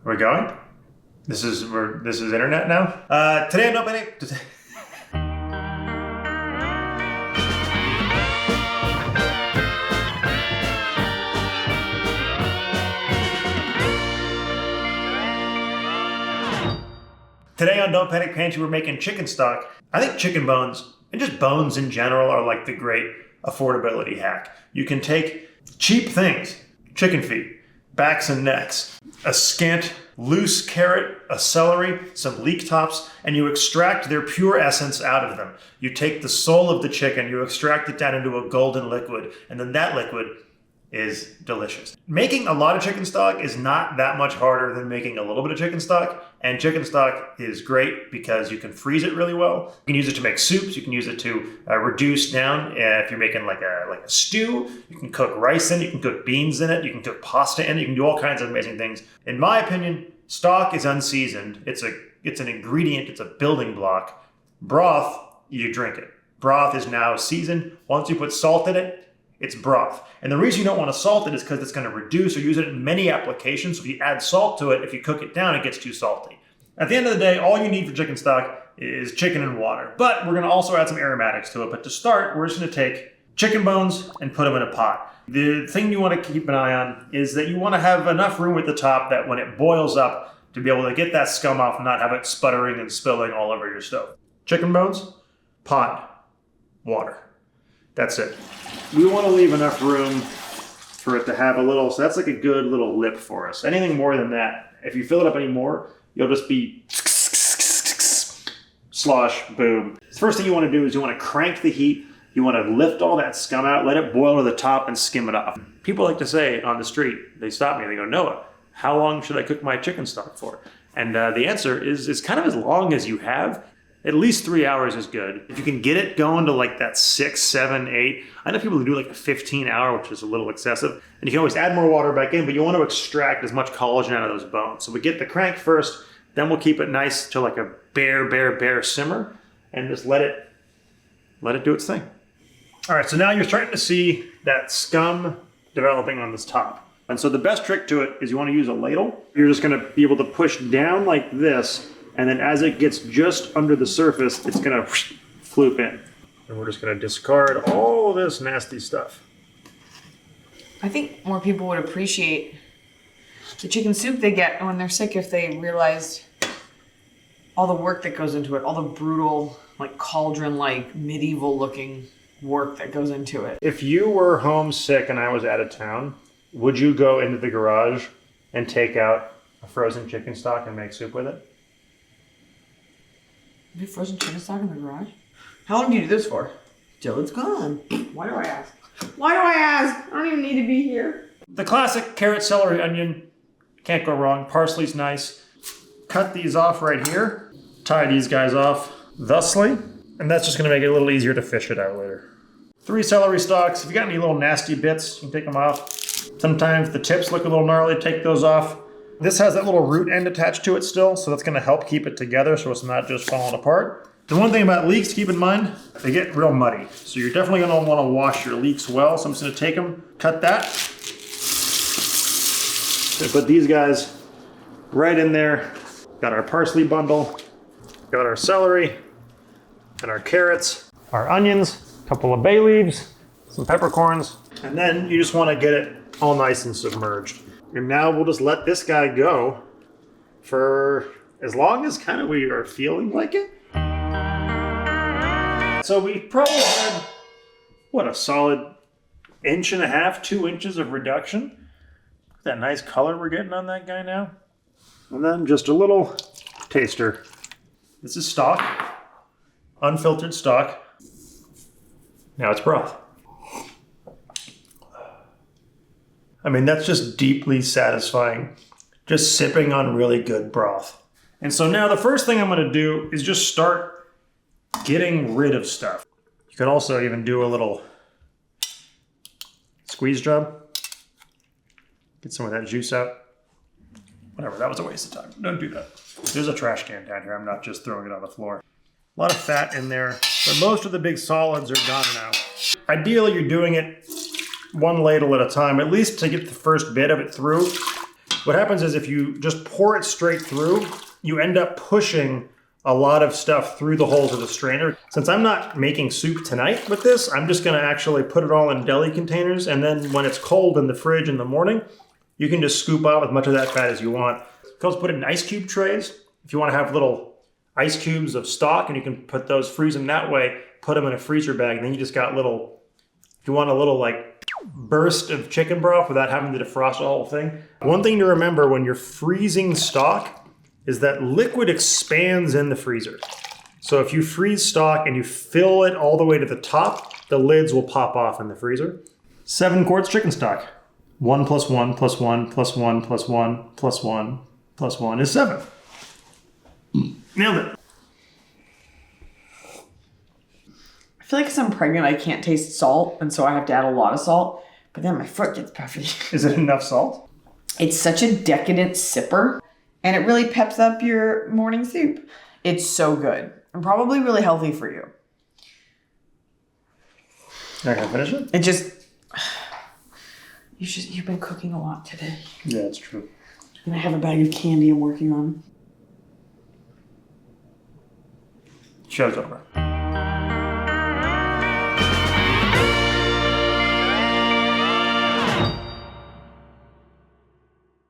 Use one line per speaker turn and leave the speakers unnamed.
Are we going? This is internet now? Today on Don't Panic... Today on Don't Panic Pantry, we're making chicken stock. I think chicken bones, and just bones in general, are like the great affordability hack. You can take cheap things, chicken feet, backs and necks, a scant loose carrot, a celery, some leek tops, and you extract their pure essence out of them. You take the soul of the chicken, you extract it down into a golden liquid, and then that liquid is delicious. Making a lot of chicken stock is not that much harder than making a little bit of chicken stock, and chicken stock is great because you can freeze it really well. You can use it to make soups, you can use it to reduce down if you're making like a stew. You can cook rice in it, you can cook beans in it, you can cook pasta in it, you can do all kinds of amazing things. In my opinion, stock is unseasoned. It's an ingredient, it's a building block. Broth, you drink it. Broth is now seasoned. Once you put salt in it, it's broth. And the reason you don't want to salt it is because it's going to reduce or use it in many applications. So if you add salt to it, if you cook it down, it gets too salty. At the end of the day, all you need for chicken stock is chicken and water. But we're going to also add some aromatics to it. But to start, we're just going to take chicken bones and put them in a pot. The thing you want to keep an eye on is that you want to have enough room at the top that when it boils up, to be able to get that scum off and not have it sputtering and spilling all over your stove. Chicken bones, pot, water. That's it. We want to leave enough room for it to have a little, so that's like a good little lip for us. Anything more than that, if you fill it up anymore, you'll just be slosh, boom. The first thing you want to do is you want to crank the heat. You want to lift all that scum out, let it boil to the top and skim it off. People like to say on the street, they stop me and they go, Noah, how long should I cook my chicken stock for? And the answer is kind of as long as you have. At least 3 hours is good. If you can get it going to like that 6, 7, 8. I know people who do like a 15-hour, which is a little excessive. And you can always add more water back in, but you want to extract as much collagen out of those bones. So we get the crank first, then we'll keep it nice to like a bare simmer, and just let it do its thing. All right, so now you're starting to see that scum developing on this top. And so the best trick to it is you want to use a ladle. You're just going to be able to push down like this, and then as it gets just under the surface, it's gonna floop in. And we're just gonna discard all of this nasty stuff.
I think more people would appreciate the chicken soup they get when they're sick if they realized all the work that goes into it, all the brutal, like cauldron-like, medieval-looking work that goes into it.
If you were homesick and I was out of town, would you go into the garage and take out a frozen chicken stock and make soup with it?
You have frozen chicken stock in the garage? How long do you do this for? Till it's gone. Why do I ask? Why do I ask? I don't even need to be here.
The classic carrot, celery, onion. Can't go wrong. Parsley's nice. Cut these off right here. Tie these guys off thusly. And that's just going to make it a little easier to fish it out later. 3 celery stalks. If you got any little nasty bits, you can take them off. Sometimes the tips look a little gnarly. Take those off. This has that little root end attached to it still, so that's going to help keep it together so it's not just falling apart. The one thing about leeks to keep in mind, they get real muddy. So you're definitely going to want to wash your leeks well. So I'm just going to take them, cut that. Gonna put these guys right in there. Got our parsley bundle, got our celery, and our carrots, our onions, a couple of bay leaves, some peppercorns, and then you just want to get it all nice and submerged. And now we'll just let this guy go for as long as kind of we are feeling like it. So we probably had, what, a solid 1.5 to 2 inches of reduction. That nice color we're getting on that guy now. And then just a little taster. This is stock, unfiltered stock. Now it's broth. I mean, that's just deeply satisfying, just sipping on really good broth. And so now the first thing I'm going to do is just start getting rid of stuff. You could also even do a little squeeze job. Get some of that juice out. Whatever, that was a waste of time. Don't do that. There's a trash can down here. I'm not just throwing it on the floor. A lot of fat in there, but most of the big solids are gone now. Ideally, you're doing it one ladle at a time, at least to get the first bit of it through. What happens is if you just pour it straight through, you end up pushing a lot of stuff through the holes of the strainer. Since I'm not making soup tonight with this, I'm just gonna actually put it all in deli containers, and then when it's cold in the fridge in the morning, you can just scoop out as much of that fat as you want. You can also put it in ice cube trays. If you wanna have little ice cubes of stock, and you can put those, freeze them that way, put them in a freezer bag, and then you just got little, if you want a little like burst of chicken broth without having to defrost the whole thing. One thing to remember when you're freezing stock is that liquid expands in the freezer. So if you freeze stock and you fill it all the way to the top, the lids will pop off in the freezer. 7 quarts chicken stock. 1 plus 1 plus 1 plus 1 plus 1 plus 1 plus 1 is 7. Nailed it.
I feel like because I'm pregnant, I can't taste salt, and so I have to add a lot of salt. But then my foot gets puffy.
Is it enough salt?
It's such a decadent sipper, and it really peps up your morning soup. It's so good and probably really healthy for you.
I can finish it?
It just, you've been cooking a lot today.
Yeah, it's true.
And I have a bag of candy I'm working on.
Show's over.